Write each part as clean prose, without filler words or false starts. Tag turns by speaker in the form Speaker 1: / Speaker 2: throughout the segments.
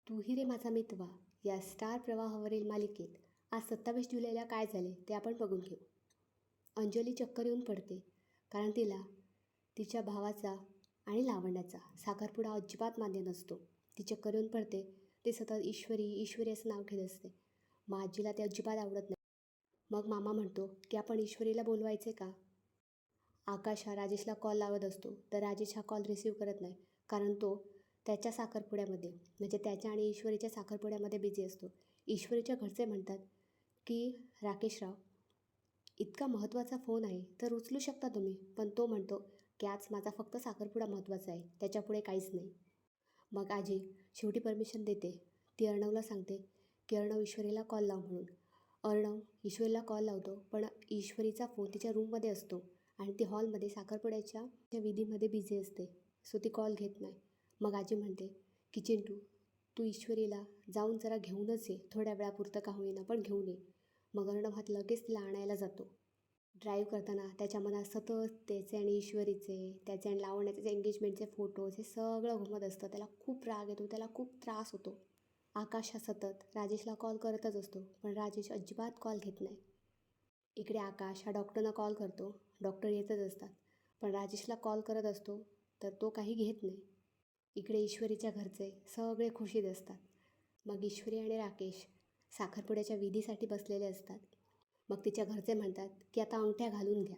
Speaker 1: तू ही रे माझा मितवा या स्टार प्रवाहावरील मालिकेत आज 27 जुलैला काय झाले ते आपण बघून घेऊ. अंजली चक्कर येऊन पडते कारण तिला तिच्या भावाचा आणि लावण्याचा साखरपुडा अजिबात मान्य नसतो. ती चक्कर येऊन पडते. ते सतत ईश्वरी ईश्वरी असं नाव घेत असते. मग आजीला ते अजिबात आवडत नाही. मग मामा म्हणतो की आपण ईश्वरीला बोलवायचे का. आकाश हा राजेशला कॉल लावत असतो तर राजेश हा कॉल रिसीव्ह करत नाही कारण तो त्याच्या साखरपुड्यामध्ये म्हणजे त्याच्या आणि ईश्वरीच्या साखरपुड्यामध्ये बिझी असतो. ईश्वरीच्या घरचे म्हणतात की राकेशराव इतका महत्त्वाचा फोन आहे तर उचलू शकता तुम्ही, पण तो म्हणतो की आज माझा फक्त साखरपुडा महत्त्वाचा आहे, त्याच्यापुढे काहीच नाही. मग आजी शेवटी परमिशन देते. ती अर्णवला सांगते की अर्णव ईश्वरीला कॉल लाव म्हणून. अर्णव ईश्वरीला कॉल लावतो पण ईश्वरीचा फोन तिच्या रूममध्ये असतो आणि ती हॉलमध्ये साखरपुड्याच्या विधीमध्ये बिझी असते, सो ती कॉल घेत नाही. मग आजी म्हणते की चिंटू तू ईश्वरीला जाऊन जरा घेऊनच ये, थोड्या वेळापुरतं का होईना पण घेऊन ये. मग अर्णव हात लगेच तिला आणायला जातो. ड्राईव्ह करताना त्याच्या मनात सतत त्याचे आणि ईश्वरीचे, त्याचे आणि लावण्याचे एंगेजमेंटचे फोटोज हे सगळं घुमत असतं. त्याला खूप राग येतो, त्याला खूप त्रास होतो. आकाश हा सतत राजेशला कॉल करतच असतो पण राजेश अजिबात कॉल घेत नाही. इकडे आकाश हा डॉक्टरना कॉल करतो. डॉक्टर येतच असतात पण राजेशला कॉल करत असतो तर तो काही घेत नाही. इकडे ईश्वरीच्या घरचे सगळे खुशीत असतात. मग ईश्वरी आणि राकेश साखरपुड्याच्या विधीसाठी बसलेले असतात. मग तिच्या घरचे म्हणतात की आता अंगठ्या घालून घ्या.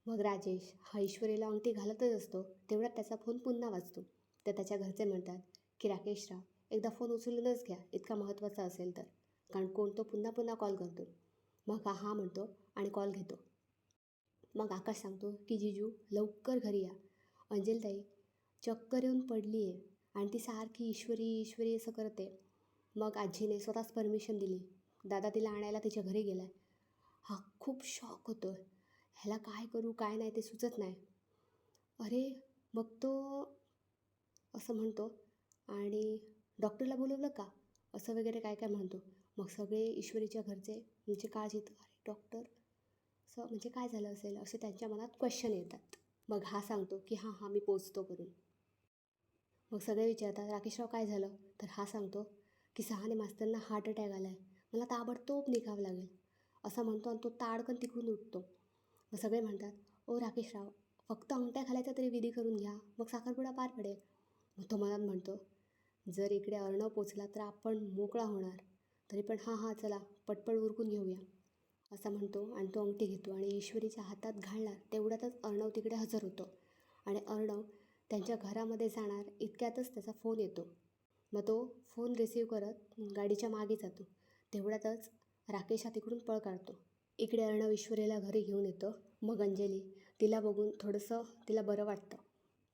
Speaker 1: मग राजेश हा ईश्वरीला अंगठी घालतच असतो तेवढ्यात त्याचा फोन पुन्हा वाजतो. तर त्याच्या घरचे म्हणतात की राकेशराव एकदा फोन उचलूनच घ्या, इतका महत्त्वाचा असेल तर, कारण कोण तो पुन्हा पुन्हा कॉल करतो. मग हा म्हणतो आणि कॉल घेतो. मग आकाश सांगतो की जीजू लवकर घरी या, अंजलीताई चक्कर येऊन पडली आहे आणि ती सारखी ईश्वरी ईश्वरी असं करते. मग आजीने स्वतःच परमिशन दिली. दादा तिला आणायला तिच्या घरी गेला आहे. हा खूप शॉक होतो आहे. ह्याला काय करू काय नाही ते सुचत नाही. अरे मग तो असं म्हणतो आणि डॉक्टरला बोलवलं का असं वगैरे काय काय म्हणतो. मग सगळे ईश्वरीच्या घरचे म्हणजे काळजीत, अरे डॉक्टर असं म्हणजे काय झालं असेल असे त्यांच्या मनात क्वेश्चन येतात. मग हा सांगतो की हां हां मी पोचतो करून. मग सगळे विचारतात राकेशराव काय झालं, तर हा सांगतो की सहाने मास्तरना हार्ट अटॅक आला आहे, मला ताबडतोब निघावं लागेल असं म्हणतो आणि तो ताडकन तिकडून उठतो. मग सगळे म्हणतात ओ राकेशराव फक्त अंगठ्या घालायचा तरी विधी करून घ्या, मग साखरपुडा पार पडेल. मग तो मनात म्हणतो जर इकडे अर्णव पोचला तर आपण मोकळा होणार, तरी पण हां हां चला पटपट उरकून घेऊया असं म्हणतो आणि तो अंगठी घेतो आणि ईश्वरीच्या हातात घालणार तेवढ्यातच अर्णव तिकडे हजर होतो. आणि अर्णव त्यांच्या घरामध्ये जाणार इतक्यातच त्याचा फोन येतो. मग तो फोन रिसीव्ह करत गाडीच्या मागे जातो. तेवढ्यातच राकेश हा तिकडून पळ काढतो. इकडे अर्णव ईश्वरीला घरी घेऊन येतो. मग अंजली तिला बघून थोडंसं तिला बरं वाटतं.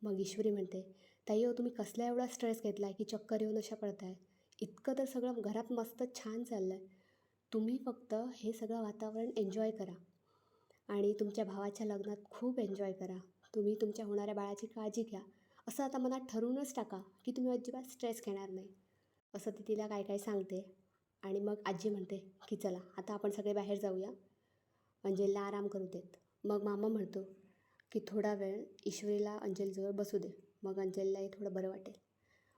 Speaker 1: मग ईश्वरी म्हणते ताई हो तुम्ही कसला एवढा स्ट्रेस घेतला आहे की चक्कर येऊन अशा पडताय, इतकं तर सगळं घरात मस्त छान चाललं आहे, तुम्ही फक्त हे सगळं वातावरण एन्जॉय करा आणि तुमच्या भावाच्या लग्नात खूप एन्जॉय करा, तुम्ही तुमच्या होणाऱ्या बाळाची काळजी घ्या, असं आता मनात ठरवूनच टाका की तुम्ही अजिबात स्ट्रेस घेणार नाही असं ती तिला काय काय सांगते. आणि मग आजी म्हणते की चला आता आपण सगळे बाहेर जाऊया, अंजलीला आराम करू देत. मग मामा म्हणतो की थोडा वेळ ईश्वरीला अंजलीजवळ बसू दे, मग अंजलीलाही थोडं बरं वाटेल.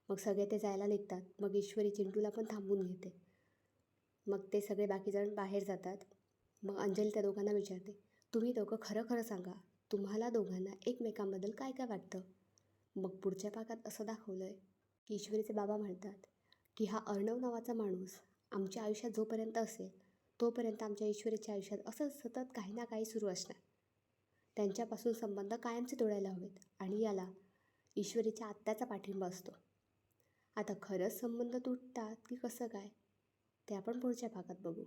Speaker 1: मग सगळे ते जायला निघतात. मग ईश्वरी चिंटूला पण थांबवून घेते. मग ते सगळे बाकीजण बाहेर जातात. मग अंजली त्या दोघांना विचारते तुम्ही दोघं खरं खरं सांगा, तुम्हाला दोघांना एकमेकांबद्दल काय काय वाटतं. मग पुढच्या भागात असं दाखवलं आहे की ईश्वरीचे बाबा म्हणतात की हा अर्णव नावाचा माणूस आमच्या आयुष्यात जोपर्यंत असेल तोपर्यंत आमच्या ईश्वरीच्या आयुष्यात असं सतत काही ना काही सुरू असणार, त्यांच्यापासून संबंध कायमचे तोडायला हवेत आणि याला ईश्वरीच्या आत्याचा पाठिंबा असतो. आता खरंच संबंध तुटतात की कसं काय ते आपण पुढच्या भागात बघू.